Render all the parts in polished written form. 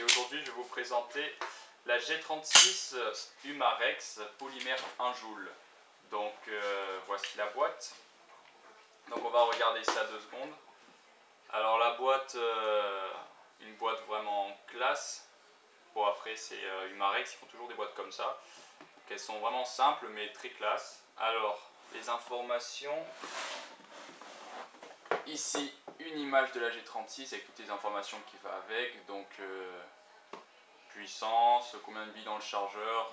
et aujourd'hui je vais vous présenter la G36 Humarex polymère 1 joule. Donc voici la boîte. Donc on va regarder ça 2 secondes. Alors la boîte, une boîte vraiment classe. Bon après c'est Humarex, ils font toujours des boîtes comme ça. Donc, elles sont vraiment simples mais très classe. Alors les informations. Ici, une image de la G36 avec toutes les informations qui va avec, donc puissance, combien de billes dans le chargeur,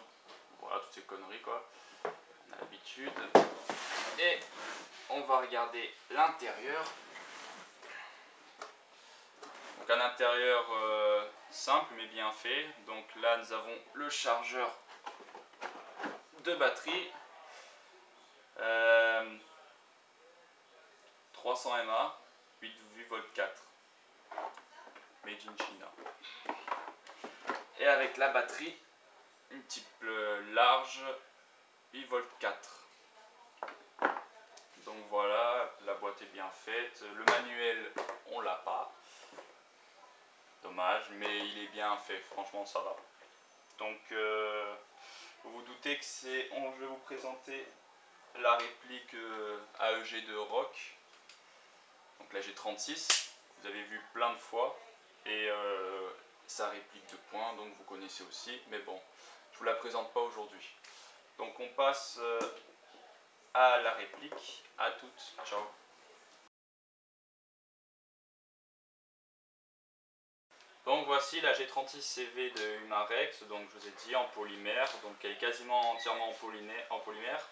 voilà toutes ces conneries quoi, on a l'habitude. Et on va regarder l'intérieur. Donc un intérieur simple mais bien fait. Donc là nous avons le chargeur de batterie. 300 mAh, 8 V 4, made in China. Et avec la batterie, une type large, 8 V 4. Donc voilà, la boîte est bien faite. Le manuel, on l'a pas. Dommage, mais il est bien fait, franchement ça va. Donc vous vous doutez que c'est. Je vais vous présenter la réplique AEG de Rock. Donc la G36, vous avez vu plein de fois, et sa réplique de poing, donc vous connaissez aussi, mais bon, je vous la présente pas aujourd'hui. Donc on passe à la réplique. À toutes, ciao. Donc voici la G36 CV de Humarex, donc je vous ai dit en polymère, donc elle est quasiment entièrement en polymère.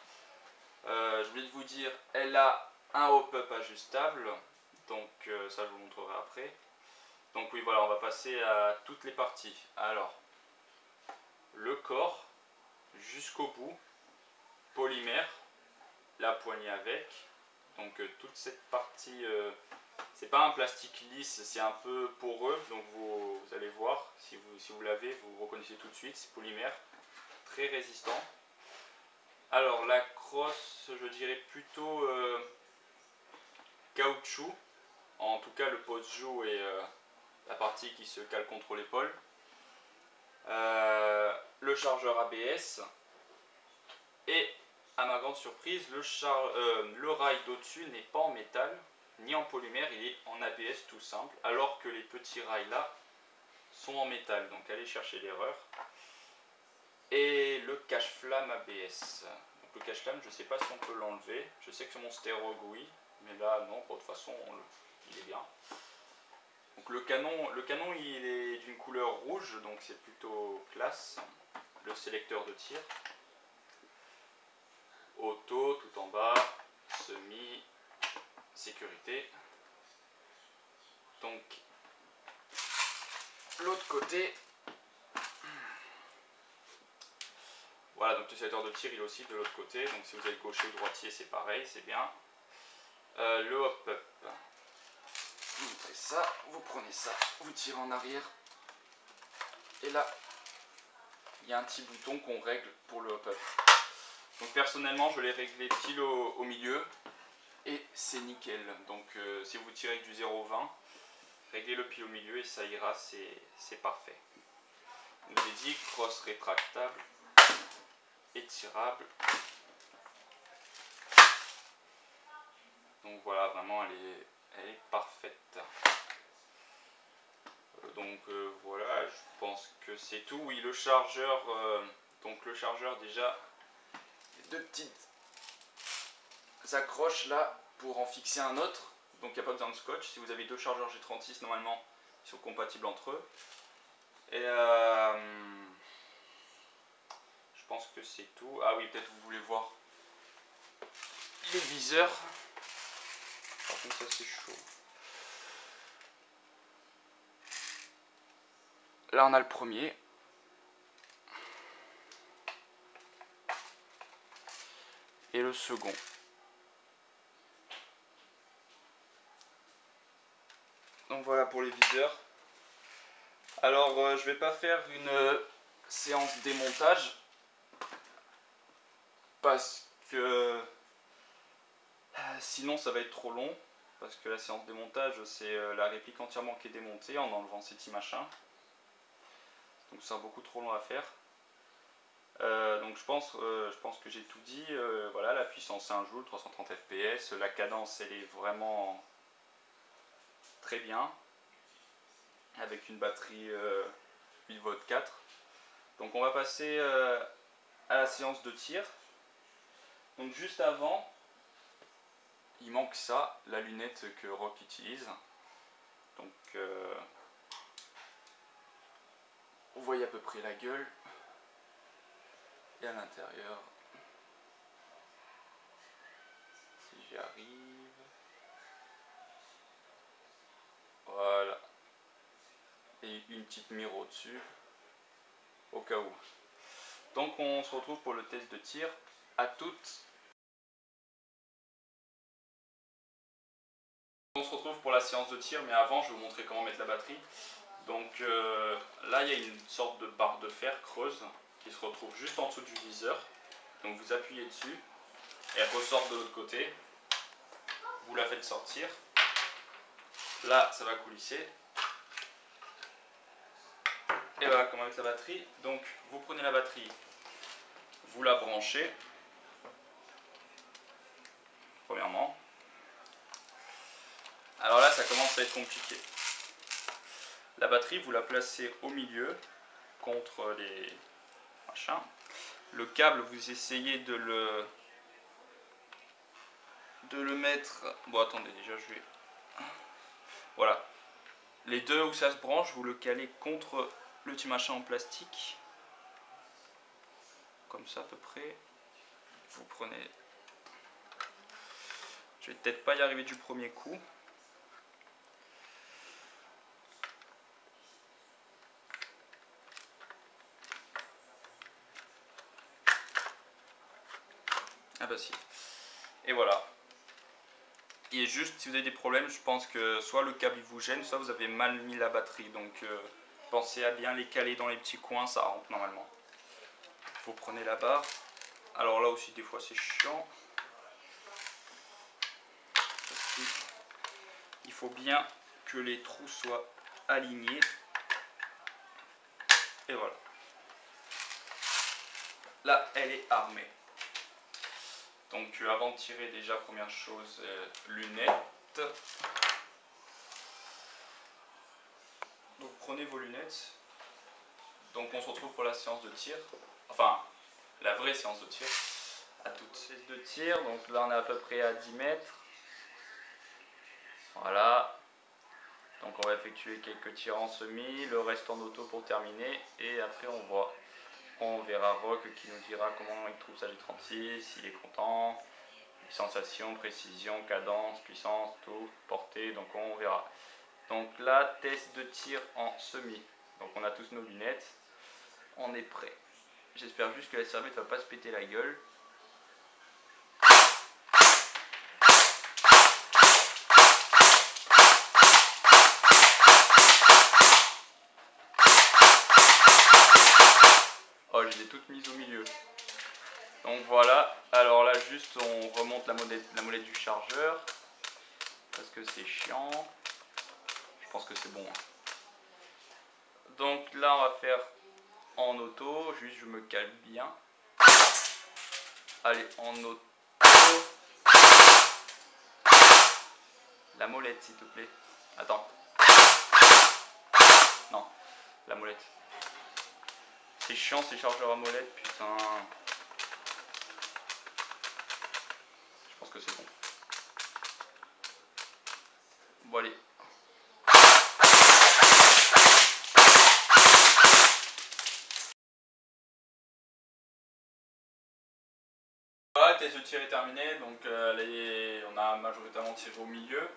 Je voulais vous dire, elle a un hop-up ajustable. Donc ça je vous montrerai après. Donc oui voilà, on va passer à toutes les parties. Alors, le corps jusqu'au bout, polymère, la poignée avec. Donc toute cette partie, c'est pas un plastique lisse, c'est un peu poreux. Donc vous allez voir, si vous l'avez, vous reconnaissez tout de suite, c'est polymère, très résistant. Alors la crosse, je dirais plutôt caoutchouc. En tout cas le pose-joue et la partie qui se cale contre l'épaule. Le chargeur ABS. Et à ma grande surprise, le rail d'au-dessus n'est pas en métal ni en polymère, il est en ABS tout simple, alors que les petits rails là sont en métal. Donc allez chercher l'erreur. Et le cache-flamme ABS. Donc le cache-flamme, je ne sais pas si on peut l'enlever. Je sais que sur mon Sterog oui, mais là non, de toute façon il est bien. Donc le canon il est d'une couleur rouge, donc c'est plutôt classe. Le sélecteur de tir. Auto tout en bas, semi, sécurité. Donc l'autre côté. Voilà, donc le sélecteur de tir il est aussi de l'autre côté. Donc si vous êtes gaucher ou droitier c'est pareil, c'est bien. Le hop-up. Vous montrez ça, vous prenez ça, vous tirez en arrière. Et là, il y a un petit bouton qu'on règle pour le hop-up. Donc personnellement, je l'ai réglé pile au milieu. Et c'est nickel. Donc si vous tirez avec du 0,20, réglez le pile au milieu et ça ira, c'est parfait. Je vous ai dit, crosse rétractable, étirable. Donc voilà, vraiment elle est parfaite. Donc voilà, je pense que c'est tout. Oui, le chargeur, donc le chargeur déjà, deux petites accroches là pour en fixer un autre. Donc il n'y a pas besoin de scotch. Si vous avez deux chargeurs G36, normalement ils sont compatibles entre eux. Et je pense que c'est tout. Ah oui, peut-être vous voulez voir les viseurs. Par contre ça c'est chaud. Là on a le premier. Et le second. Donc voilà pour les viseurs. Alors je vais pas faire une séance démontage parce que sinon ça va être trop long. Parce que la séance démontage c'est la réplique entièrement qui est démontée en enlevant ces petits machins. donc ça sera beaucoup trop long à faire. Donc je pense que j'ai tout dit. Voilà, la puissance 1 joule, 330 fps, la cadence elle est vraiment très bien, avec une batterie 8V 4. Donc on va passer à la séance de tir. Donc juste avant, il manque ça, la lunette que Rock utilise. Donc vous voyez à peu près la gueule. Et à l'intérieur, si j'y arrive, voilà. Et une petite mire au-dessus, au cas où. Donc on se retrouve pour le test de tir. À toutes. On se retrouve pour la séance de tir, mais avant je vais vous montrer comment mettre la batterie. Donc là il y a une sorte de barre de fer creuse qui se retrouve juste en dessous du viseur. Donc vous appuyez dessus, et elle ressort de l'autre côté. Vous la faites sortir. Là ça va coulisser. Et voilà comment mettre la batterie. Donc vous prenez la batterie, vous la branchez. Premièrement. Alors là ça commence à être compliqué. La batterie vous la placez au milieu contre les machins. Le câble vous essayez de le mettre. Bon attendez déjà je vais. Voilà. Les deux où ça se branche, vous le calez contre le petit machin en plastique. Comme ça à peu près. Vous prenez. Je vais peut-être pas y arriver du premier coup. Ah bah si. Et voilà. Et juste si vous avez des problèmes, je pense que soit le câble il vous gêne, soit vous avez mal mis la batterie. Donc pensez à bien les caler dans les petits coins, ça rentre normalement. Vous prenez la barre. Alors là aussi des fois c'est chiant. Il faut bien que les trous soient alignés. Et voilà. Là elle est armée. Donc avant de tirer déjà première chose, lunettes. Donc prenez vos lunettes. Donc on se retrouve pour la séance de tir. Enfin la vraie séance de tir. À toutes ces de tir. Donc là on est à peu près à 10 mètres. Voilà. Donc on va effectuer quelques tirs en semi, le reste en auto pour terminer. Et après on verra Rock qui nous dira comment il trouve sa G36, s'il est content. Sensation, précision, cadence, puissance, tout, portée, donc on verra. Donc là, test de tir en semi. Donc on a tous nos lunettes. On est prêt. J'espère juste que la serviette va pas se péter la gueule. Oh, je les ai toutes mises au milieu. Donc voilà. Alors là, juste on remonte la molette du chargeur. Parce que c'est chiant. Je pense que c'est bon. Donc là, on va faire en auto. Juste, je me calme bien. Allez, en auto. La molette, s'il te plaît. Attends. Non, la molette. C'est chiant ces chargeurs à molette, putain. Je pense que c'est bon. Bon, allez. Voilà, le test de tir est terminé. Donc on a majoritairement tiré au milieu.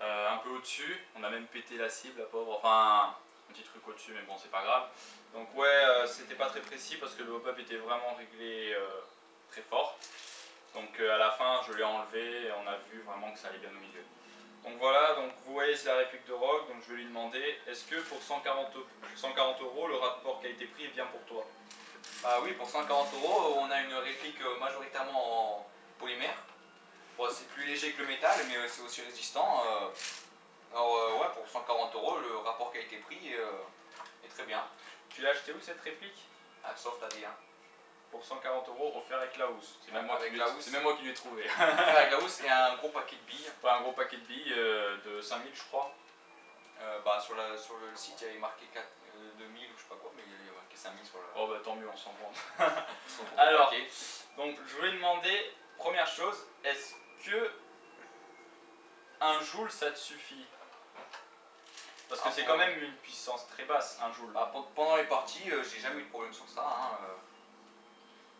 Un peu au-dessus. On a même pété la cible, la pauvre. Enfin, un petit truc au-dessus, mais bon, c'est pas grave. Donc ouais, c'était pas très précis parce que le hop-up était vraiment réglé très fort. Donc à la fin, je l'ai enlevé et on a vu vraiment que ça allait bien au milieu. Donc voilà, donc vous voyez c'est la réplique de Rock, donc je vais lui demander, est-ce que pour 140 €, le rapport qualité-prix est bien pour toi? Ah oui, pour 140 €, on a une réplique majoritairement en polymère. Bon, c'est plus léger que le métal, mais c'est aussi résistant. Alors ouais, pour 140 €, le rapport qualité-prix est très bien. tu l'as acheté où cette réplique? À Soft AD1. Pour 140 € offert avec la housse. C'est même, Avec la housse. c'est même moi qui l'ai trouvé. Avec la housse et un gros paquet de billes. Pas un gros paquet de billes de 5000 je crois. Sur le site il y avait marqué 2000 ou je sais pas quoi, mais il y avait marqué 5000 sur le. Oh bah tant mieux, on s'en branle. Ils sont trop Alors, paquets. donc je voulais demander, première chose, est-ce que 1 joule ça te suffit? Parce que c'est quand même une puissance très basse, 1 joule. Bah, pendant les parties, j'ai jamais eu de problème sur ça. Hein,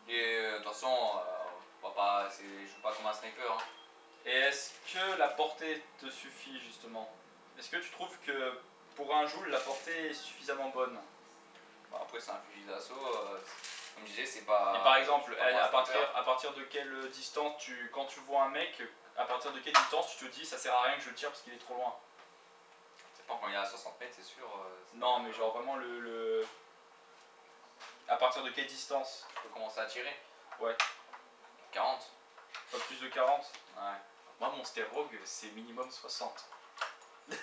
Et de toute façon, je joue pas comme un sniper. Hein. Et est-ce que la portée te suffit justement? Est-ce que tu trouves que pour 1 joule la portée est suffisamment bonne? Bah, après c'est un fusil d'assaut, comme je disais c'est pas... Et par exemple, pas à partir de quelle distance quand tu vois un mec, à partir de quelle distance tu te dis ça sert à rien que je le tire parce qu'il est trop loin? C'est pas quand il est à 60 mètres c'est sûr. Non mais genre vraiment à partir de quelle distance? Tu peux commencer à tirer. Ouais. 40. Pas plus de 40? Ouais. Moi mon Rogue c'est minimum 60. Mon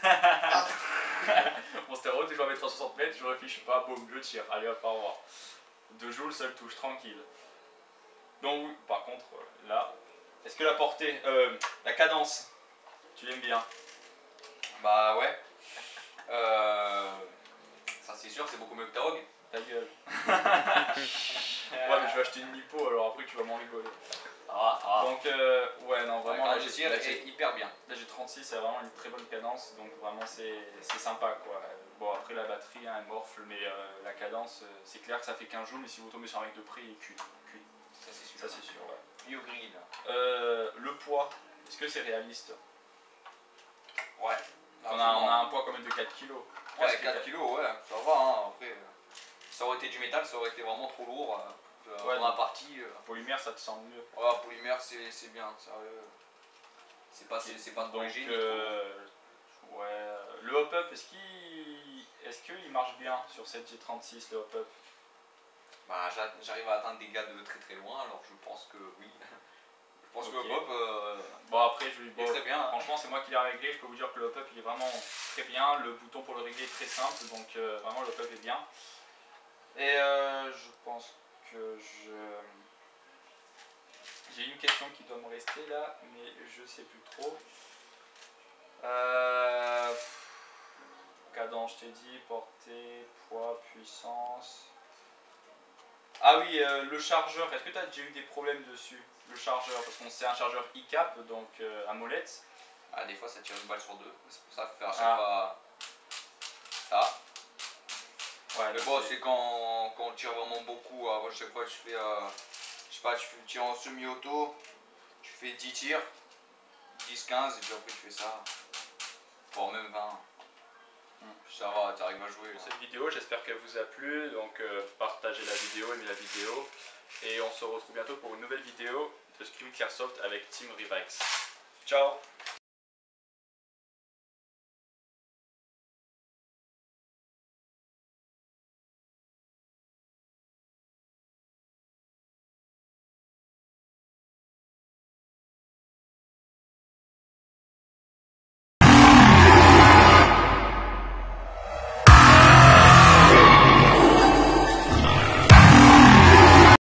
Rogue je dois mettre à 60 mètres, je réfléchis pas, boum, je tire, allez hop, au revoir. 2 joules, seule touche, tranquille. Donc oui, par contre, là, est-ce que la portée, la cadence, tu l'aimes bien? Bah ouais. Ça c'est sûr, c'est beaucoup mieux que ta Rogue. Ta gueule. Ouais mais je vais acheter une Nippo alors après tu vas m'en rigoler. Donc ouais non vraiment la tire est hyper bien. La G36 c'est vraiment une très bonne cadence donc vraiment c'est sympa quoi. Bon après la batterie hein, elle morfle mais la cadence c'est clair que ça fait 15 joules mais si vous tombez sur un mec de prix il est cuit. Ça c'est sûr. Ça c'est sûr ouais. You green. Le poids, est-ce que c'est réaliste? Ouais. On a un poids quand même de 4 kg. Ouais 4 kg ouais ça va hein. Après ça aurait été du métal ça aurait été vraiment trop lourd. Ouais, dans la partie. Polymère ça te semble mieux. Ouais polymère c'est bien sérieux. C'est pas trop léger. Ouais. Le hop-up est-ce qu'il marche bien sur cette G36 le hop-up? Bah j'arrive à atteindre des gars de très très loin alors je pense que oui. Je pense que le hop-up bon après est très bien. Franchement c'est moi qui l'ai réglé, je peux vous dire que le hop-up il est vraiment très bien, le bouton pour le régler est très simple donc vraiment le hop-up est bien. Et je pense que j'ai une question qui doit me rester là mais je sais plus trop. Cadence je t'ai dit, portée, poids, puissance. Ah oui, le chargeur, est-ce que tu as déjà eu des problèmes dessus? Le chargeur, parce qu'on c'est un chargeur ICAP, donc à molette. Ah, des fois ça tire une balle sur deux, c'est pour ça qu'il faut faire à chaque fois ça. Ouais, mais bon, c'est quand on tire vraiment beaucoup, à chaque fois je fais, je sais pas, tu tires en semi-auto, tu fais 10 tirs, 10-15 et puis après tu fais ça, voire même 20. Ça va, tu arrives à jouer. Cette vidéo, j'espère qu'elle vous a plu, donc partagez la vidéo, aimez la vidéo, et on se retrouve bientôt pour une nouvelle vidéo de Scream Airsoft avec Team Rivax. Ciao!